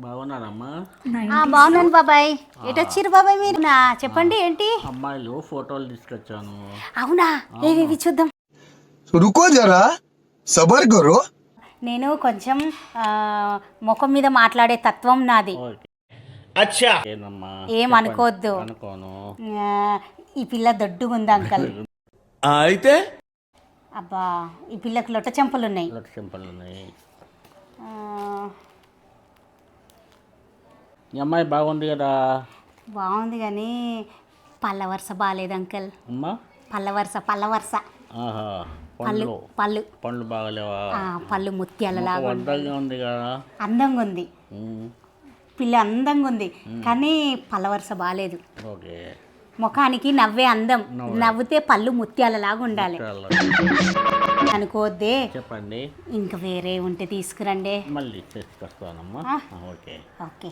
బాగున్నారమ్మా? బాగున్నాను బాబాయ్. ఎటు వచ్చిర్రు బాబాయ్ మీరు? చెప్పండి ఏంటి? అమ్మాయిలు ఫోటోలు తీసుకొచ్చాను. అవునా? ఏవి చూద్దాం. రుకో జరా సబర్ కరో. నేను కొంచెం ముఖం మీద మాట్లాడే తత్వం నాది. అచ్చా ఏనమ్మా? ఏమనుకోవద్దు. అనుకోను. ఈ పిల్ల దొడ్డుగుంది అంకల్. అయితే అబ్బా, ఈ పిల్లకు లొట్ట చెంపలు ఉన్నాయి. సింపుల్ ఉన్నాయి. ఈ అమ్మాయి బాగుంది కదా? బాగుంది కానీ పళ్ళ వరుస బాగాలేదు అంకల్. అమ్మా పళ్ళ వరుస ఆహా, పళ్ళు పళ్ళు పండ్లు బాగలేవా? పళ్ళు ముత్యాలలాగా వడ్డంగా ఉంది కదా? అందంగా ఉంది ఉమ్, పిల్ల, అందంగా ఉంది కానీ పళ్ళ వరుస బాగాలేదు. ఓకే. ముఖానికి నవ్వే అందం, నవ్వుతే పళ్ళు ముత్యాలలాగా ఉండాలి. చాలా. అనుకోవద్దే. చెప్పండి. ఇంకా వేరే ఉంటే తీసుకురండి. మళ్ళీ చేసుకొస్తానమ్మా. ఓకే. ఓకే.